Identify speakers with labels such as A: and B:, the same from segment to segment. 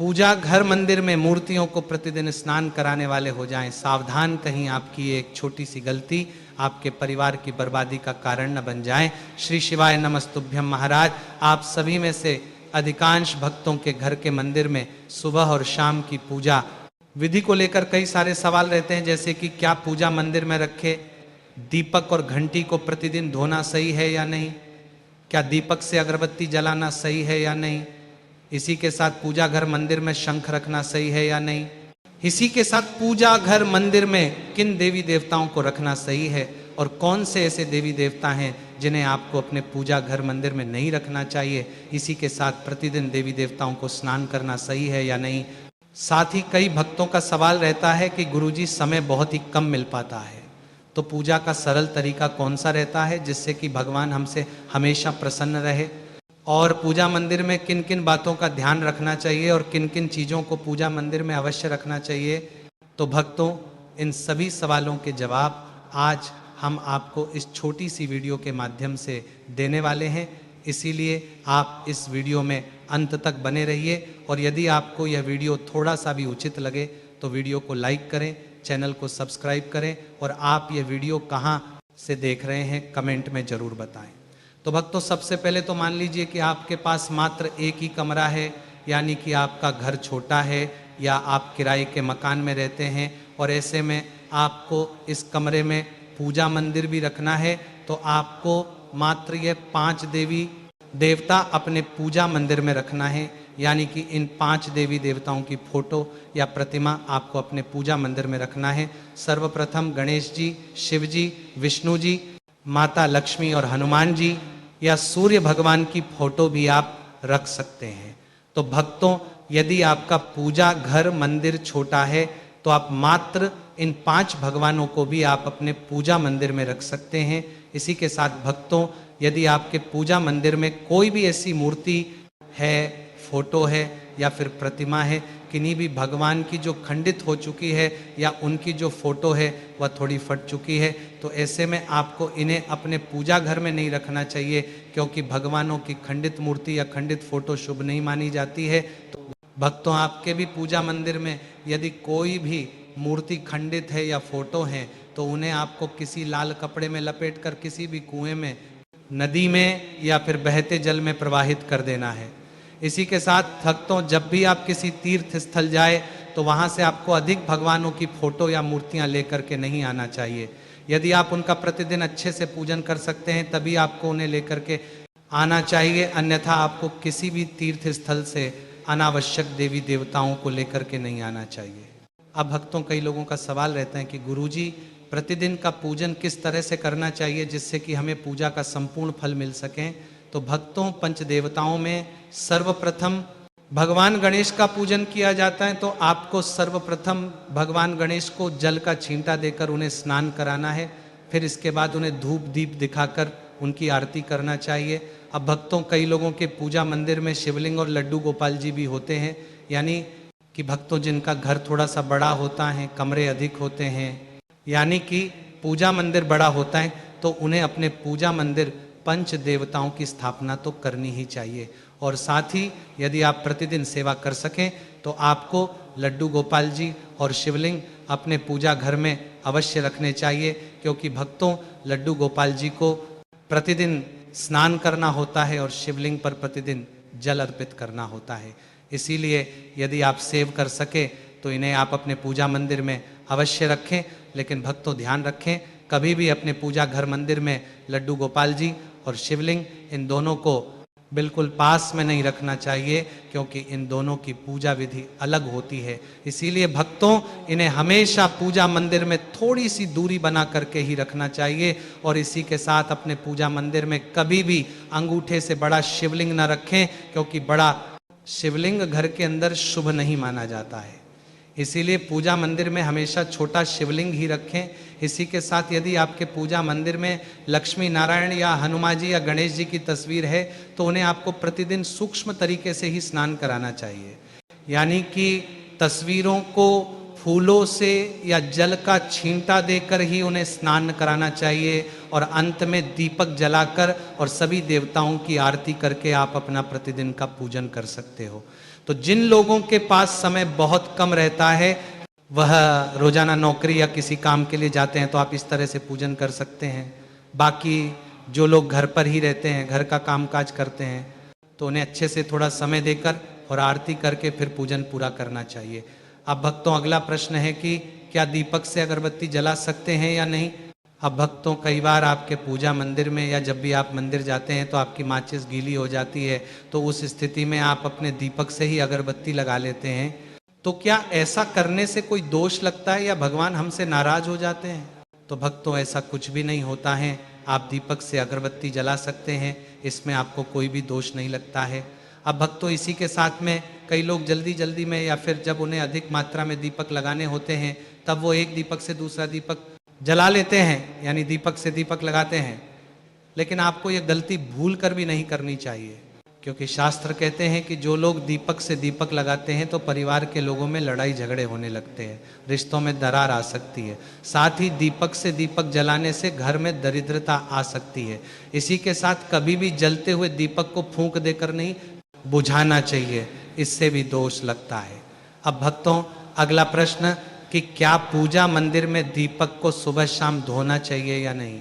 A: पूजा घर मंदिर में मूर्तियों को प्रतिदिन स्नान कराने वाले हो जाएं। सावधान, कहीं आपकी एक छोटी सी गलती आपके परिवार की बर्बादी का कारण न बन जाए। श्री शिवाय नमस्तुभ्यम। महाराज, आप सभी में से अधिकांश भक्तों के घर के मंदिर में सुबह और शाम की पूजा विधि को लेकर कई सारे सवाल रहते हैं, जैसे कि क्या पूजा मंदिर में रखे दीपक और घंटी को प्रतिदिन धोना सही है या नहीं, क्या दीपक से अगरबत्ती जलाना सही है या नहीं, इसी के साथ पूजा घर मंदिर में शंख रखना सही है या नहीं, इसी के साथ पूजा घर मंदिर में किन देवी देवताओं को रखना सही है और कौन से ऐसे देवी देवता हैं जिन्हें आपको अपने पूजा घर मंदिर में नहीं रखना चाहिए, इसी के साथ प्रतिदिन देवी देवताओं को स्नान करना सही है या नहीं। साथ ही कई भक्तों का सवाल रहता है कि गुरुजी समय बहुत ही कम मिल पाता है, तो पूजा का सरल तरीका कौन सा रहता है जिससे कि भगवान हमसे हमेशा प्रसन्न रहे, और पूजा मंदिर में किन किन बातों का ध्यान रखना चाहिए और किन किन चीज़ों को पूजा मंदिर में अवश्य रखना चाहिए। तो भक्तों, इन सभी सवालों के जवाब आज हम आपको इस छोटी सी वीडियो के माध्यम से देने वाले हैं, इसीलिए आप इस वीडियो में अंत तक बने रहिए। और यदि आपको यह वीडियो थोड़ा सा भी उचित लगे तो वीडियो को लाइक करें, चैनल को सब्सक्राइब करें, और आप ये वीडियो कहाँ से देख रहे हैं कमेंट में ज़रूर बताएं। तो भक्तों, सबसे पहले तो मान लीजिए कि आपके पास मात्र एक ही कमरा है, यानी कि आपका घर छोटा है या आप किराए के मकान में रहते हैं, और ऐसे में आपको इस कमरे में पूजा मंदिर भी रखना है, तो आपको मात्र ये 5 देवी देवता अपने पूजा मंदिर में रखना है, यानी कि इन 5 देवी देवताओं की फोटो या प्रतिमा आपको अपने पूजा मंदिर में रखना है। सर्वप्रथम गणेश जी, शिव जी, विष्णु जी, माता लक्ष्मी और हनुमान जी, या सूर्य भगवान की फोटो भी आप रख सकते हैं। तो भक्तों, यदि आपका पूजा घर मंदिर छोटा है तो आप मात्र इन 5 भगवानों को भी आप अपने पूजा मंदिर में रख सकते हैं। इसी के साथ भक्तों, यदि आपके पूजा मंदिर में कोई भी ऐसी मूर्ति है, फोटो है या फिर प्रतिमा है, किन्हीं भी भगवान की जो खंडित हो चुकी है या उनकी जो फोटो है वह थोड़ी फट चुकी है, तो ऐसे में आपको इन्हें अपने पूजा घर में नहीं रखना चाहिए, क्योंकि भगवानों की खंडित मूर्ति या खंडित फोटो शुभ नहीं मानी जाती है। तो भक्तों, आपके भी पूजा मंदिर में यदि कोई भी मूर्ति खंडित है या फोटो है तो उन्हें आपको किसी लाल कपड़े में लपेट कर किसी भी कुएं में, नदी में या फिर बहते जल में प्रवाहित कर देना है। इसी के साथ भक्तों, जब भी आप किसी तीर्थ स्थल जाए तो वहाँ से आपको अधिक भगवानों की फोटो या मूर्तियाँ लेकर के नहीं आना चाहिए। यदि आप उनका प्रतिदिन अच्छे से पूजन कर सकते हैं तभी आपको उन्हें लेकर के आना चाहिए, अन्यथा आपको किसी भी तीर्थ स्थल से अनावश्यक देवी देवताओं को लेकर के नहीं आना चाहिए। अब भक्तों, कई लोगों का सवाल रहता है कि गुरुजी, प्रतिदिन का पूजन किस तरह से करना चाहिए जिससे कि हमें पूजा का संपूर्ण फल मिल सके। तो भक्तों, पंच देवताओं में सर्वप्रथम भगवान गणेश का पूजन किया जाता है, तो आपको सर्वप्रथम भगवान गणेश को जल का छींटा देकर उन्हें स्नान कराना है, फिर इसके बाद उन्हें धूप दीप दिखाकर उनकी आरती करना चाहिए। अब भक्तों, कई लोगों के पूजा मंदिर में शिवलिंग और लड्डू गोपाल जी भी होते हैं, यानी कि भक्तों जिनका घर थोड़ा सा बड़ा होता है, कमरे अधिक होते हैं, यानी कि पूजा मंदिर बड़ा होता है, तो उन्हें अपने पूजा मंदिर पंच देवताओं की स्थापना तो करनी ही चाहिए। और साथ ही यदि आप प्रतिदिन सेवा कर सकें तो आपको लड्डू गोपाल जी और शिवलिंग अपने पूजा घर में अवश्य रखने चाहिए, क्योंकि भक्तों, लड्डू गोपाल जी को प्रतिदिन स्नान करना होता है और शिवलिंग पर प्रतिदिन जल अर्पित करना होता है। इसीलिए यदि आप सेव कर सके तो इन्हें आप अपने पूजा मंदिर में अवश्य रखें। लेकिन भक्तों, ध्यान रखें, कभी भी अपने पूजा घर मंदिर में लड्डू गोपाल जी और शिवलिंग, इन दोनों को बिल्कुल पास में नहीं रखना चाहिए, क्योंकि इन दोनों की पूजा विधि अलग होती है। इसीलिए भक्तों, इन्हें हमेशा पूजा मंदिर में थोड़ी सी दूरी बना करके ही रखना चाहिए। और इसी के साथ अपने पूजा मंदिर में कभी भी अंगूठे से बड़ा शिवलिंग न रखें, क्योंकि बड़ा शिवलिंग घर के अंदर शुभ नहीं माना जाता है। इसीलिए पूजा मंदिर में हमेशा छोटा शिवलिंग ही रखें। इसी के साथ यदि आपके पूजा मंदिर में लक्ष्मी नारायण या हनुमान जी या गणेश जी की तस्वीर है तो उन्हें आपको प्रतिदिन सूक्ष्म तरीके से ही स्नान कराना चाहिए, यानी कि तस्वीरों को फूलों से या जल का छींटा देकर ही उन्हें स्नान कराना चाहिए, और अंत में दीपक जलाकर और सभी देवताओं की आरती करके आप अपना प्रतिदिन का पूजन कर सकते हो। तो जिन लोगों के पास समय बहुत कम रहता है, वह रोजाना नौकरी या किसी काम के लिए जाते हैं, तो आप इस तरह से पूजन कर सकते हैं। बाकी जो लोग घर पर ही रहते हैं, घर का कामकाज करते हैं, तो उन्हें अच्छे से थोड़ा समय देकर और आरती करके फिर पूजन पूरा करना चाहिए। अब भक्तों, अगला प्रश्न है कि क्या दीपक से अगरबत्ती जला सकते हैं या नहीं। अब भक्तों, कई बार आपके पूजा मंदिर में या जब भी आप मंदिर जाते हैं तो आपकी माचिस गीली हो जाती है, तो उस स्थिति में आप अपने दीपक से ही अगरबत्ती लगा लेते हैं। तो क्या ऐसा करने से कोई दोष लगता है या भगवान हमसे नाराज हो जाते हैं। तो भक्तों, ऐसा कुछ भी नहीं होता है। आप दीपक से अगरबत्ती जला सकते हैं, इसमें आपको कोई भी दोष नहीं लगता है। अब भक्तों, इसी के साथ में कई लोग जल्दी जल्दी में या फिर जब उन्हें अधिक मात्रा में दीपक लगाने होते हैं, तब वो एक दीपक से दूसरा दीपक जला लेते हैं, यानी दीपक से दीपक लगाते हैं। लेकिन आपको ये गलती भूल कर भी नहीं करनी चाहिए, क्योंकि शास्त्र कहते हैं कि जो लोग दीपक से दीपक लगाते हैं तो परिवार के लोगों में लड़ाई झगड़े होने लगते हैं, रिश्तों में दरार आ सकती है। साथ ही दीपक से दीपक जलाने से घर में दरिद्रता आ सकती है। इसी के साथ कभी भी जलते हुए दीपक को फूंक देकर नहीं बुझाना चाहिए, इससे भी दोष लगता है। अब भक्तों, अगला प्रश्न कि क्या पूजा मंदिर में दीपक को सुबह शाम धोना चाहिए या नहीं।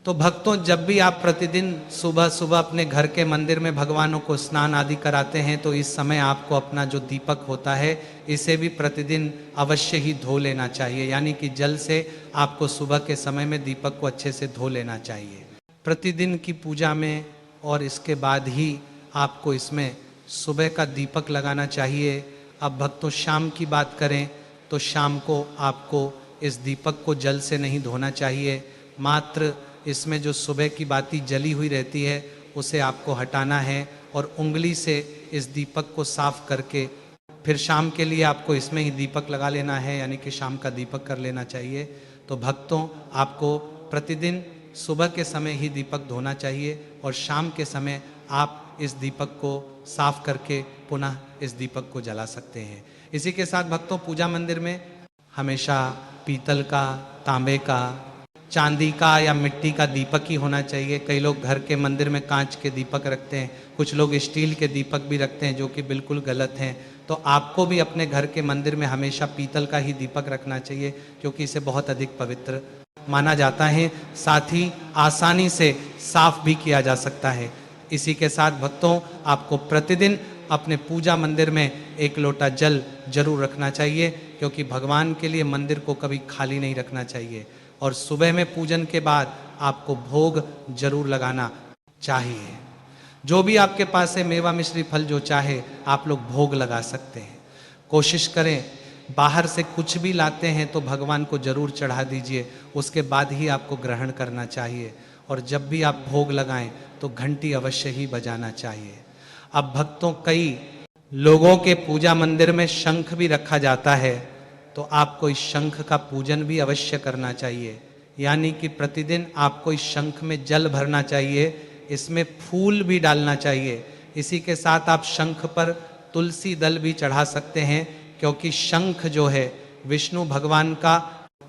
A: तो भक्तों, जब भी आप प्रतिदिन सुबह सुबह अपने घर के मंदिर में भगवानों को स्नान आदि कराते हैं, तो इस समय आपको अपना जो दीपक होता है, इसे भी प्रतिदिन अवश्य ही धो लेना चाहिए। यानी कि जल से आपको सुबह के समय में दीपक को अच्छे से धो लेना चाहिए प्रतिदिन की पूजा में। और इसके बाद ही आपको इसमें सुबह का दीपक लगाना चाहिए। अब भक्तों, शाम की बात करें तो शाम को आपको इस दीपक को जल से नहीं धोना चाहिए। मात्र इसमें जो सुबह की बाती जली हुई रहती है उसे आपको हटाना है और उंगली से इस दीपक को साफ करके फिर शाम के लिए आपको इसमें ही दीपक लगा लेना है, यानी कि शाम का दीपक कर लेना चाहिए। तो भक्तों, आपको प्रतिदिन सुबह के समय ही दीपक धोना चाहिए और शाम के समय आप इस दीपक को साफ करके पुनः इस दीपक को जला सकते हैं। इसी के साथ भक्तों, पूजा मंदिर में हमेशा पीतल का, तांबे का, चांदी का या मिट्टी का दीपक ही होना चाहिए। कई लोग घर के मंदिर में कांच के दीपक रखते हैं, कुछ लोग स्टील के दीपक भी रखते हैं, जो कि बिल्कुल गलत हैं। तो आपको भी अपने घर के मंदिर में हमेशा पीतल का ही दीपक रखना चाहिए, क्योंकि इसे बहुत अधिक पवित्र माना जाता है। साथ ही आसानी से साफ भी किया जा सकता है। इसी के साथ भक्तों, आपको प्रतिदिन अपने पूजा मंदिर में एक लोटा जल जरूर रखना चाहिए, क्योंकि भगवान के लिए मंदिर को कभी खाली नहीं रखना चाहिए। और सुबह में पूजन के बाद आपको भोग जरूर लगाना चाहिए। जो भी आपके पास है, मेवा मिश्री फल जो चाहे आप लोग भोग लगा सकते हैं। कोशिश करें, बाहर से कुछ भी लाते हैं तो भगवान को जरूर चढ़ा दीजिए, उसके बाद ही आपको ग्रहण करना चाहिए। और जब भी आप भोग लगाएं तो घंटी अवश्य ही बजाना चाहिए। अब भक्तों, कई लोगों के पूजा मंदिर में शंख भी रखा जाता है, तो आपको इस शंख का पूजन भी अवश्य करना चाहिए। यानी कि प्रतिदिन आपको इस शंख में जल भरना चाहिए, इसमें फूल भी डालना चाहिए। इसी के साथ आप शंख पर तुलसी दल भी चढ़ा सकते हैं, क्योंकि शंख जो है विष्णु भगवान का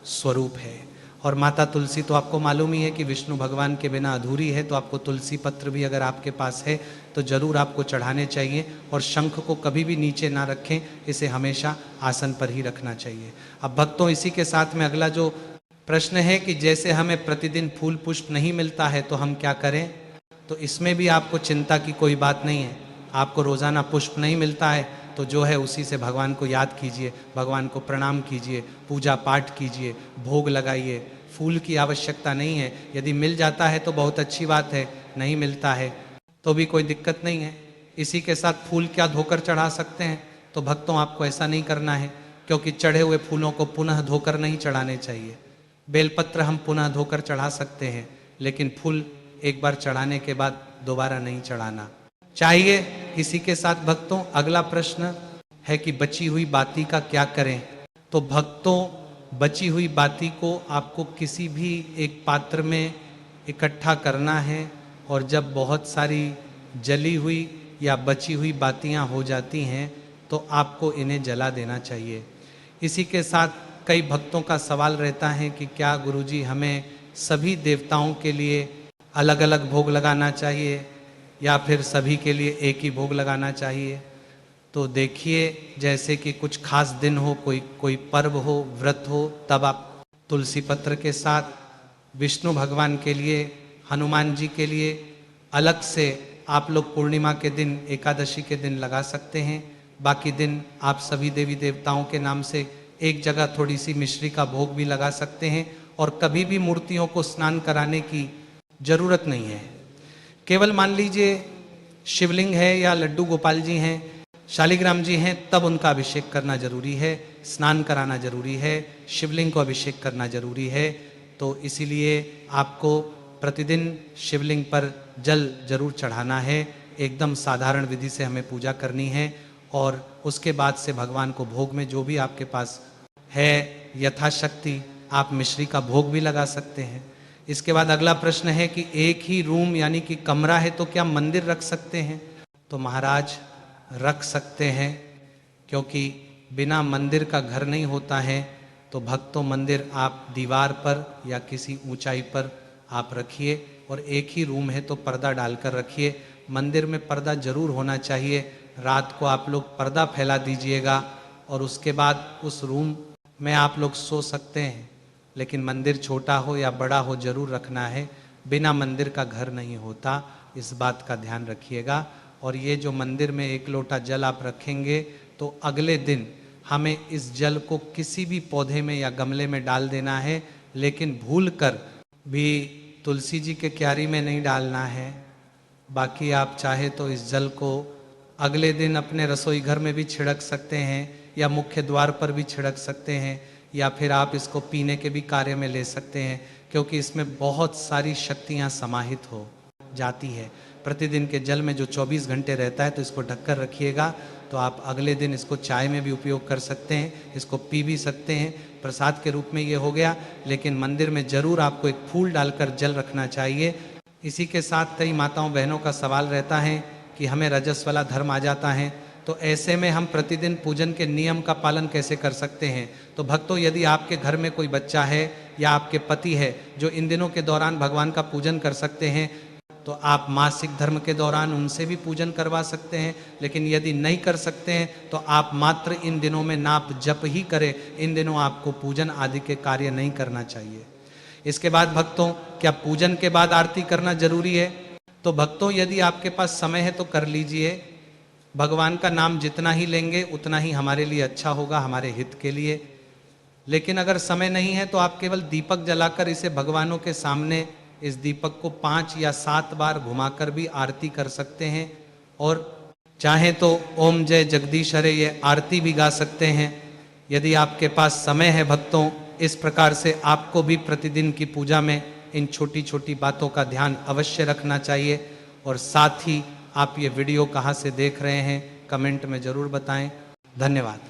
A: स्वरूप है। और माता तुलसी तो आपको मालूम ही है कि विष्णु भगवान के बिना अधूरी है, तो आपको तुलसी पत्र भी अगर आपके पास है तो जरूर आपको चढ़ाने चाहिए। और शंख को कभी भी नीचे ना रखें, इसे हमेशा आसन पर ही रखना चाहिए। अब भक्तों, इसी के साथ में अगला जो प्रश्न है कि जैसे हमें प्रतिदिन फूल पुष्प नहीं मिलता है तो हम क्या करें। तो इसमें भी आपको चिंता की कोई बात नहीं है। आपको रोजाना पुष्प नहीं मिलता है तो जो है उसी से भगवान को याद कीजिए, भगवान को प्रणाम कीजिए, पूजा पाठ कीजिए, भोग लगाइए। फूल की आवश्यकता नहीं है। यदि मिल जाता है तो बहुत अच्छी बात है, नहीं मिलता है तो भी कोई दिक्कत नहीं है। इसी के साथ फूल क्या धोकर चढ़ा सकते हैं। तो भक्तों, आपको ऐसा नहीं करना है, क्योंकि चढ़े हुए फूलों को पुनः धोकर नहीं चढ़ाने चाहिए। बेलपत्र हम पुनः धोकर चढ़ा सकते हैं, लेकिन फूल एक बार चढ़ाने के बाद दोबारा नहीं चढ़ाना चाहिए। इसी के साथ भक्तों, अगला प्रश्न है कि बची हुई बाती का क्या करें। तो भक्तों, बची हुई बाती को आपको किसी भी एक पात्र में इकट्ठा करना है, और जब बहुत सारी जली हुई या बची हुई बातियां हो जाती हैं तो आपको इन्हें जला देना चाहिए। इसी के साथ कई भक्तों का सवाल रहता है कि क्या गुरुजी हमें सभी देवताओं के लिए अलग अलग भोग लगाना चाहिए या फिर सभी के लिए एक ही भोग लगाना चाहिए। तो देखिए जैसे कि कुछ खास दिन हो, कोई पर्व हो, व्रत हो, तब आप तुलसी पत्र के साथ विष्णु भगवान के लिए, हनुमान जी के लिए अलग से आप लोग पूर्णिमा के दिन, एकादशी के दिन लगा सकते हैं। बाकी दिन आप सभी देवी देवताओं के नाम से एक जगह थोड़ी सी मिश्री का भोग भी लगा सकते हैं। और कभी भी मूर्तियों को स्नान कराने की जरूरत नहीं है। केवल मान लीजिए शिवलिंग है या लड्डू गोपाल जी हैं, शालिग्राम जी हैं, तब उनका अभिषेक करना जरूरी है, स्नान कराना जरूरी है, शिवलिंग को अभिषेक करना जरूरी है। तो इसीलिए आपको प्रतिदिन शिवलिंग पर जल जरूर चढ़ाना है। एकदम साधारण विधि से हमें पूजा करनी है और उसके बाद से भगवान को भोग में जो भी आपके पास है यथाशक्ति आप मिश्री का भोग भी लगा सकते हैं। इसके बाद अगला प्रश्न है कि एक ही रूम यानी कि कमरा है तो क्या मंदिर रख सकते हैं? तो महाराज रख सकते हैं, क्योंकि बिना मंदिर का घर नहीं होता है। तो भक्तों मंदिर आप दीवार पर या किसी ऊंचाई पर आप रखिए और एक ही रूम है तो पर्दा डालकर रखिए। मंदिर में पर्दा जरूर होना चाहिए। रात को आप लोग पर्दा फैला दीजिएगा और उसके बाद उस रूम में आप लोग सो सकते हैं, लेकिन मंदिर छोटा हो या बड़ा हो जरूर रखना है। बिना मंदिर का घर नहीं होता, इस बात का ध्यान रखिएगा। और ये जो मंदिर में एक लोटा जल आप रखेंगे तो अगले दिन हमें इस जल को किसी भी पौधे में या गमले में डाल देना है, लेकिन भूल कर भी तुलसी जी के क्यारी में नहीं डालना है। बाकी आप चाहे तो इस जल को अगले दिन अपने रसोई घर में भी छिड़क सकते हैं या मुख्य द्वार पर भी छिड़क सकते हैं, या फिर आप इसको पीने के भी कार्य में ले सकते हैं, क्योंकि इसमें बहुत सारी शक्तियाँ समाहित हो जाती है। प्रतिदिन के जल में जो 24 घंटे रहता है, तो इसको ढककर रखिएगा। तो आप अगले दिन इसको चाय में भी उपयोग कर सकते हैं, इसको पी भी सकते हैं, प्रसाद के रूप में ये हो गया। लेकिन मंदिर में जरूर आपको एक फूल डालकर जल रखना चाहिए। इसी के साथ कई माताओं बहनों का सवाल रहता है कि हमें रजस वाला धर्म आ जाता है, तो ऐसे में हम प्रतिदिन पूजन के नियम का पालन कैसे कर सकते हैं? तो भक्तों, यदि आपके घर में कोई बच्चा है या आपके पति है जो इन दिनों के दौरान भगवान का पूजन कर सकते हैं, तो आप मासिक धर्म के दौरान उनसे भी पूजन करवा सकते हैं। लेकिन यदि नहीं कर सकते हैं तो आप मात्र इन दिनों में नाप जप ही करें। इन दिनों आपको पूजन आदि के कार्य नहीं करना चाहिए। इसके बाद भक्तों, क्या पूजन के बाद आरती करना जरूरी है? तो भक्तों, यदि आपके पास समय है तो कर लीजिए। भगवान का नाम जितना ही लेंगे उतना ही हमारे लिए अच्छा होगा, हमारे हित के लिए। लेकिन अगर समय नहीं है तो आप केवल दीपक जलाकर इसे भगवानों के सामने इस दीपक को 5 या 7 बार घुमाकर भी आरती कर सकते हैं। और चाहे तो ओम जय जगदीश हरे ये आरती भी गा सकते हैं। यदि आपके पास समय है भक्तों, इस प्रकार से आपको भी प्रतिदिन की पूजा में इन छोटी छोटी बातों का ध्यान अवश्य रखना चाहिए। और साथ ही आप ये वीडियो कहाँ से देख रहे हैं कमेंट में जरूर बताएं। धन्यवाद।